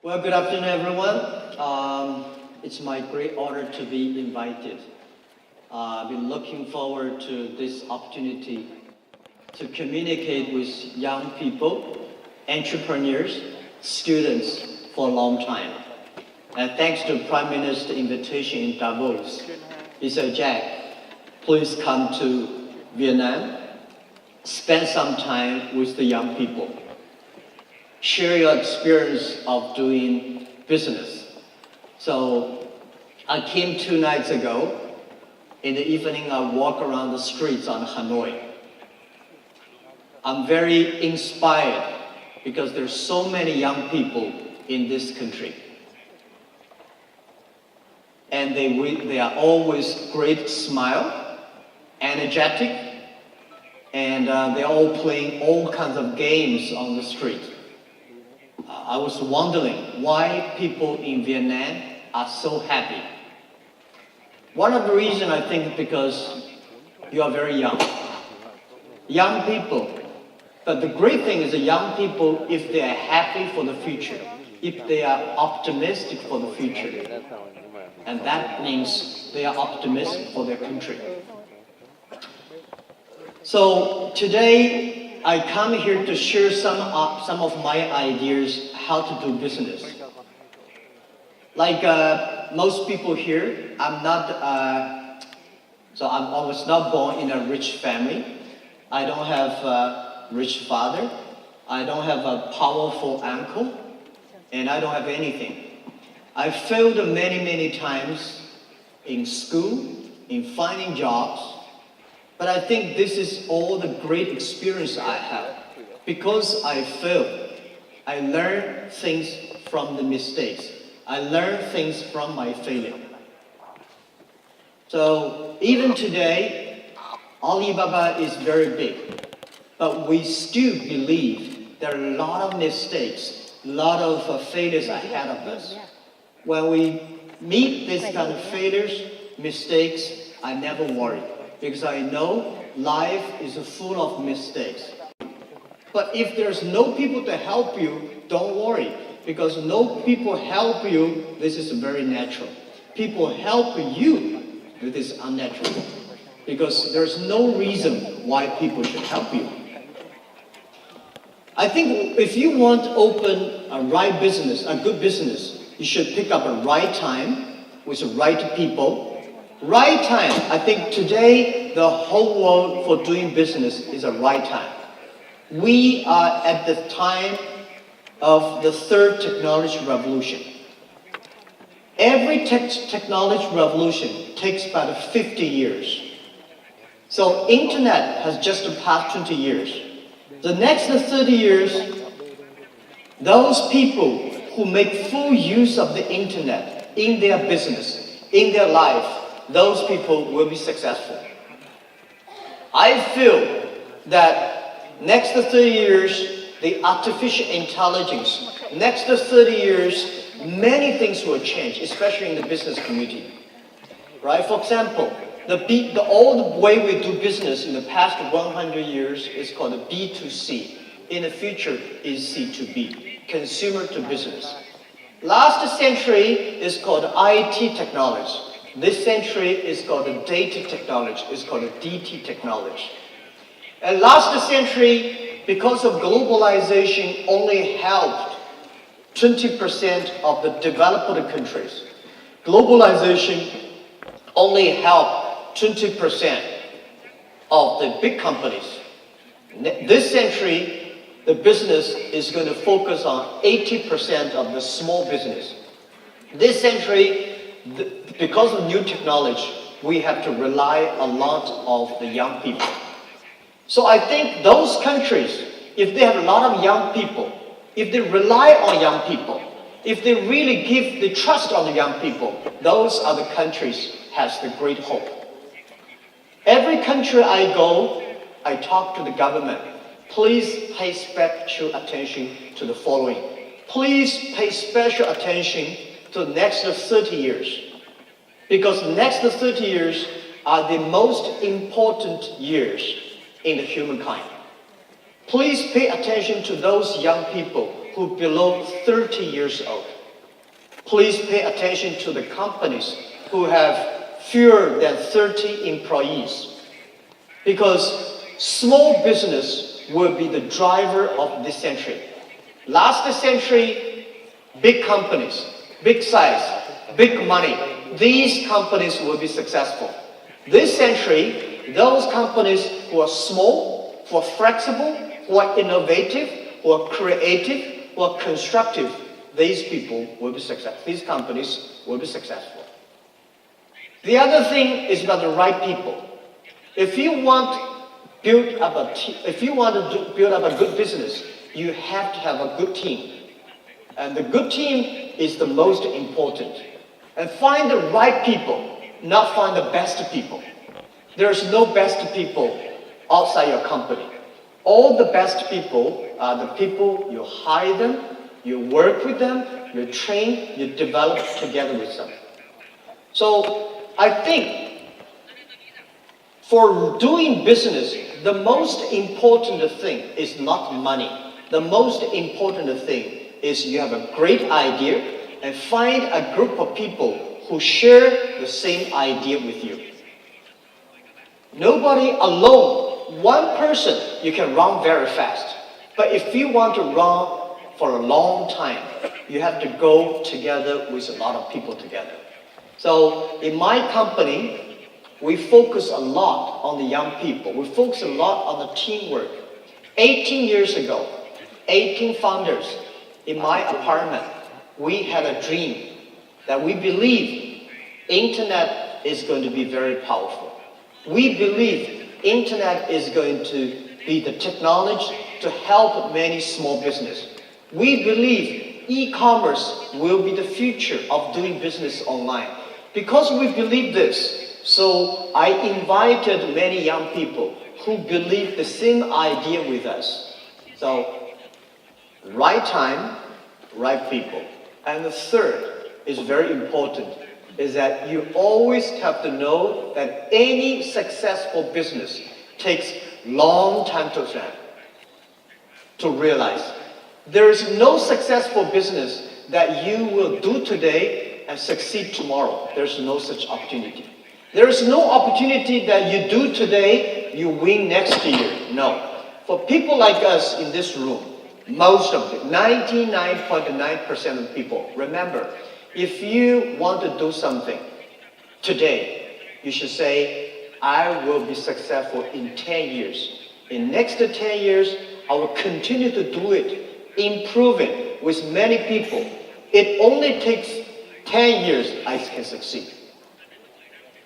Well, good afternoon, everyone. It's my great honor to be invited. I've been looking forward to this opportunity to communicate with young people, entrepreneurs, students for a long time. And thanks to Prime Minister's invitation in Davos, he said, Jack, please come to Vietnam, spend some time with the young people. Share your experience of doing business. So I came 2 nights ago. In the evening, I walk around the streets on Hanoi. I'm very inspired because there's so many young people in this country. And they are always great smile, energetic, and they're all playing all kinds of games on the street. I was wondering why people in Vietnam are so happy. One of the reasons, I think, because you are very young. Young people. But the great thing is that young people, if they are happy for the future, if they are optimistic for the future, and that means they are optimistic for their country. So today, I come here to share some of my ideas how to do business. Like most people here, I was not born in a rich family. I don't have a rich father. I don't have a powerful uncle. And I don't have anything. I failed many times in school, in finding jobs. But I think this is all the great experience I have. Because I failed, I learned things from the mistakes. I learned things from my failure. So even today, Alibaba is very big. But we still believe there are a lot of mistakes, a lot of failures ahead of us. When we meet this kind of failures, mistakes, I never worry. Because I know life is full of mistakes. But if there's no people to help you, don't worry. Because no people help you, this is very natural. People help you, this is unnatural. Because there's no reason why people should help you. I think if you want to open a right business, a good business, you should pick up a right time with the right people. Right time. I think today the whole world for doing business is a right time. We are at the time of the third technology revolution. Every technology revolution takes about 50 years. So internet has just passed 20 years. The next 30 years, those people who make full use of the internet in their business, in their life, those people will be successful. I feel that next 30 years, the artificial intelligence, next 30 years, many things will change, especially in the business community. Right? For example, the old way we do business in the past 100 years is called B2C. In the future is C2B, consumer to business. Last century is called IT technology. This century is called data technology, it's called DT technology. And last century, because of globalization, only helped 20% of the developed countries. Globalization only helped 20% of the big companies. This century, the business is going to focus on 80% of the small business. This century, because of new technology, we have to rely a lot of the young people. So I think those countries, if they have a lot of young people, if they rely on young people, if they really give the trust on the young people, those are the countries has the great hope. Every country I go, I talk to the government. Please pay special attention to the following. Please pay special attention to the next 30 years. Because the next 30 years are the most important years in the humankind. Please pay attention to those young people who below 30 years old. Please pay attention to the companies who have fewer than 30 employees, because small business will be the driver of this century. Last century, big companies, big size, big money, these companies will be successful. This century, those companies who are small, who are flexible, who are innovative, who are creative, who are constructive, these people will be successful. These companies will be successful. The other thing is about the right people. If you want to build up a good business, you have to have a good team. And the good team is the most important. And find the right people, not find the best people. There's no best people outside your company. All the best people are the people you hire them, you work with them, you train, you develop together with them. So I think for doing business, the most important thing is not money. The most important thing is you have a great idea and find a group of people who share the same idea with you. Nobody alone, one person, you can run very fast. But if you want to run for a long time, you have to go together with a lot of people together. So in my company, we focus a lot on the young people. We focus a lot on the teamwork. 18 years ago, 18 founders in my apartment, we had a dream that we believe internet is going to be very powerful. We believe internet is going to be the technology to help many small businesses. We believe e-commerce will be the future of doing business online. Because we believe this, so I invited many young people who believe the same idea with us. So, right time, right people. And the third is very important, is that you always have to know that any successful business takes long time to realize. There is no successful business that you will do today and succeed tomorrow. There's no such opportunity. There is no opportunity that you do today, you win next year. No. For people like us in this room, most of it, 99.9% of people, remember, if you want to do something today, you should say, I will be successful in 10 years. In next 10 years, I will continue to do it, improve it with many people. It only takes 10 years I can succeed.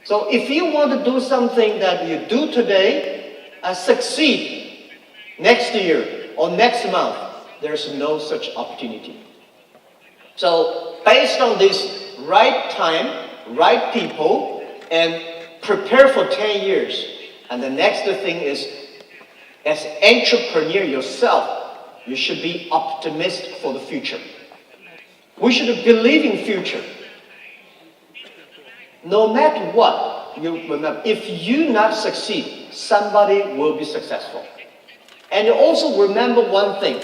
So if you want to do something that you do today and succeed next year or next month, there's no such opportunity. So based on this right time, right people, and prepare for 10 years. And the next thing is, as entrepreneur yourself, you should be optimistic for the future. We should believe in future. No matter what, you remember, if you not succeed, somebody will be successful. And also remember one thing,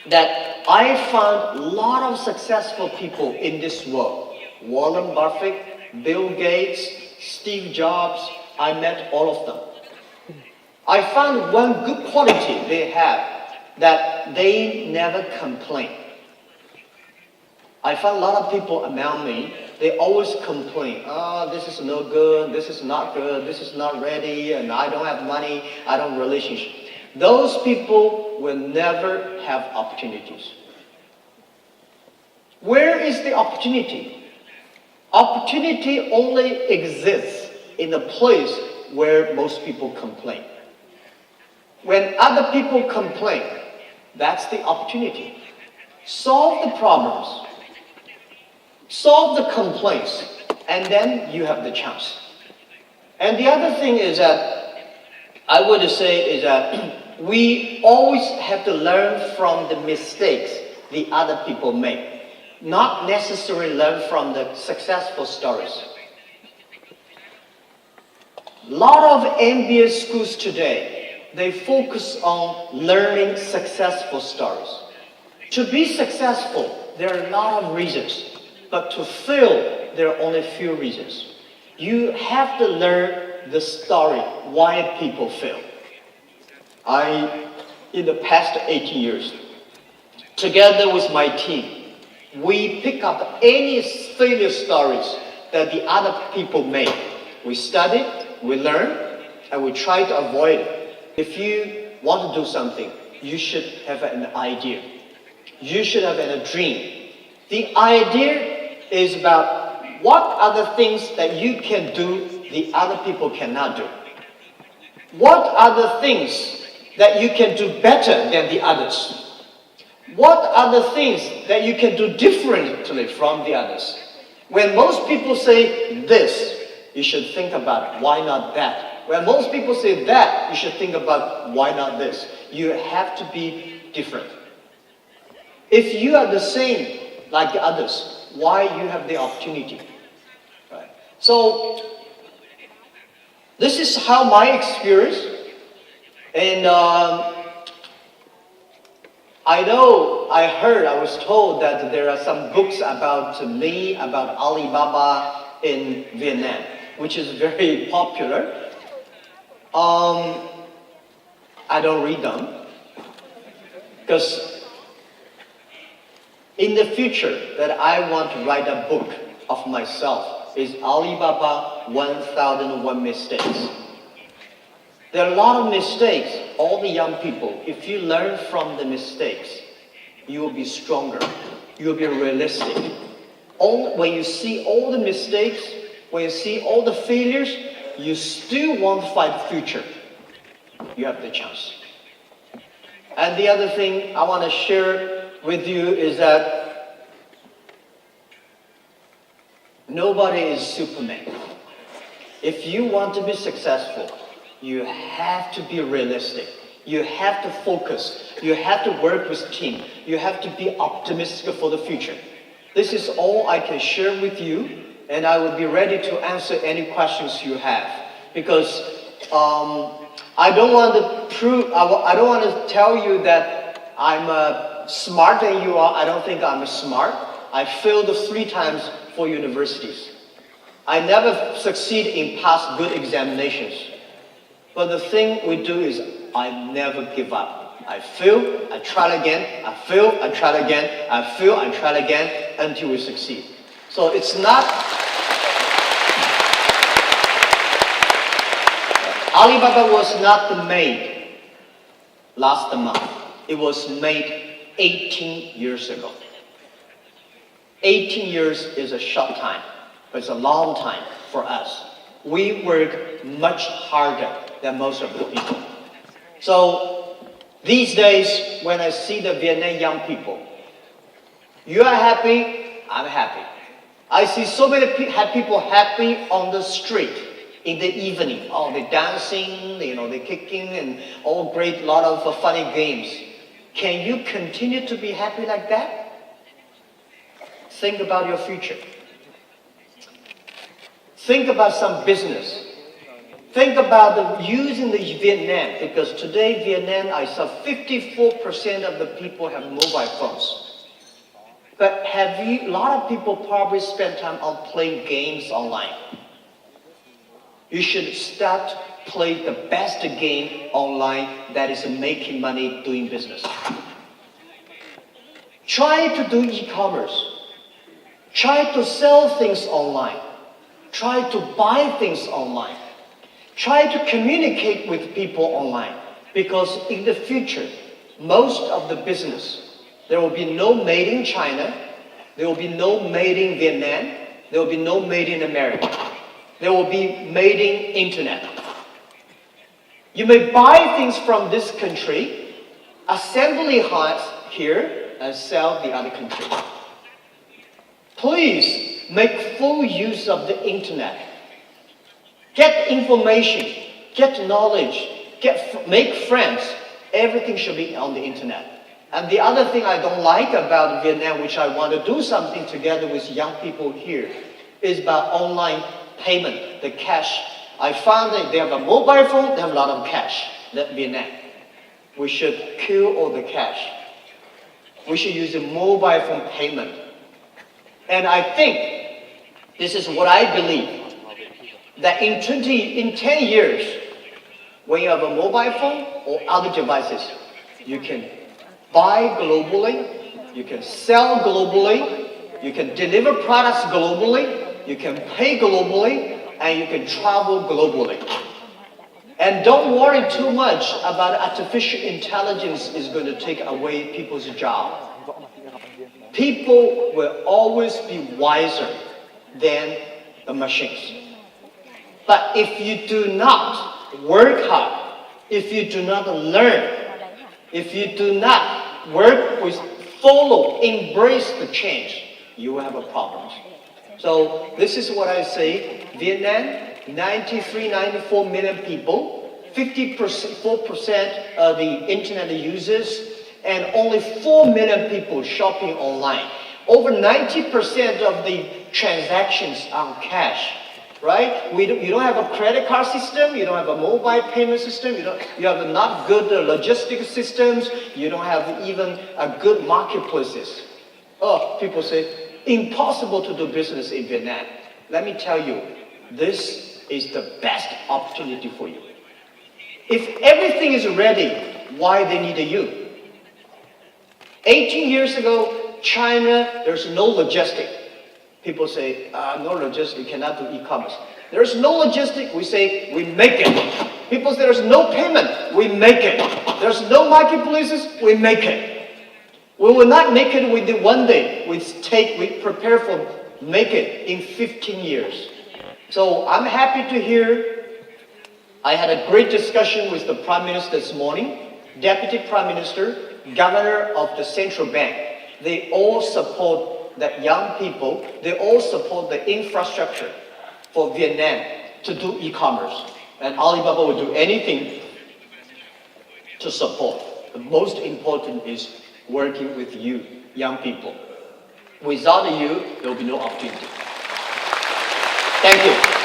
that I found a lot of successful people in this world. Warren Buffett, Bill Gates, Steve Jobs, I met all of them. I found one good quality they have, that they never complain. I found a lot of people around me, they always complain. Oh, this is no good, this is not good, this is not ready, and I don't have money, I don't have relationship. Those people will never have opportunities. Where is the opportunity? Opportunity only exists in the place where most people complain. When other people complain, that's the opportunity. Solve the problems. Solve the complaints, and then you have the chance. And the other thing is that, I would say is that we always have to learn from the mistakes the other people make, not necessarily learn from the successful stories. A lot of MBA schools today, they focus on learning successful stories. To be successful, there are a lot of reasons. But to fail, there are only a few reasons. You have to learn the story, why people fail. In the past 18 years, together with my team, we pick up any failure stories that the other people made. We study, we learn, and we try to avoid it. If you want to do something, you should have an idea. You should have a dream. The idea is about what are the things that you can do the other people cannot do. What are the things that you can do better than the others? What are the things that you can do differently from the others? When most people say this, you should think about why not that. When most people say that, you should think about why not this. You have to be different. If you are the same like the others, why you have the opportunity? Right? So this is how my experience, and I was told that there are some books about me, about Alibaba in Vietnam, which is very popular. I don't read them, because in the future that I want to write a book of myself is Alibaba 1001 Mistakes. There are a lot of mistakes. All the young people, if you learn from the mistakes, you will be stronger. You will be realistic. When you see all the mistakes, when you see all the failures, you still want to fight the future. You have the chance. And the other thing I want to share with you is that nobody is Superman. If you want to be successful, you have to be realistic. You have to focus. You have to work with team. You have to be optimistic for the future. This is all I can share with you, and I will be ready to answer any questions you have. Because I don't want to tell you that I'm smarter than you are. I don't think I'm smart. I failed 3 times for universities. I never succeed in pass good examinations. But the thing we do is I never give up. I fail, I try again, I fail, I try again, I fail, I try again until we succeed. So it's not... Alibaba was not made last month. It was made 18 years ago. 18 years is a short time, but it's a long time for us. We work much harder than most of the people. So these days, when I see the Vietnam young people, you are happy, I'm happy. I see so many people happy on the street in the evening. Oh, they're dancing, they're kicking, and all great, lot of funny games. Can you continue to be happy like that? Think about your future. Think about some business. Think about using the Vietnam, because today Vietnam, I saw 54% of the people have mobile phones. But a lot of people probably spend time on playing games online. You should start playing the best game online that is making money doing business. Try to do e-commerce. Try to sell things online. Try to buy things online. Try to communicate with people online. Because in the future, most of the business, there will be no made in China, there will be no made in Vietnam, there will be no made in America. There will be made in internet. You may buy things from this country, assembly here, and sell the other country. Please make full use of the internet. Get information, get knowledge, make friends. Everything should be on the internet. And the other thing I don't like about Vietnam, which I want to do something together with young people here, is about online payment, the cash. I found that they have a mobile phone, they have a lot of cash, that Vietnam. We should kill all the cash. We should use a mobile phone payment. And I think, this is what I believe, that in 10 years, when you have a mobile phone or other devices, you can buy globally, you can sell globally, you can deliver products globally, you can pay globally, and you can travel globally. And don't worry too much about artificial intelligence is going to take away people's job. People will always be wiser than the machines. But if you do not work hard, if you do not learn, if you do not work with, follow, embrace the change, you will have a problem. So this is what I say. Vietnam, 94 million people, 54% of the internet users, and only 4 million people shopping online. Over 90% of the transactions are cash, right? You don't have a credit card system, you don't have a mobile payment system, you have not good logistic systems, you don't have even a good marketplaces. Oh, people say, impossible to do business in Vietnam. Let me tell you, this is the best opportunity for you. If everything is ready, why they need you? 18 years ago, China, there's no logistic. People say, no logistic, cannot do e-commerce. There's no logistic, we say, we make it. People say there's no payment, we make it. There's no marketplaces, we make it. We will not make it within one day. We prepare for make it in 15 years. So I'm happy to hear. I had a great discussion with the Prime Minister this morning, Deputy Prime Minister, Governor of the Central Bank. They all support the young people. They all support the infrastructure for Vietnam to do e-commerce. And Alibaba will do anything to support. The most important is working with you, young people. Without you, there will be no opportunity. Thank you.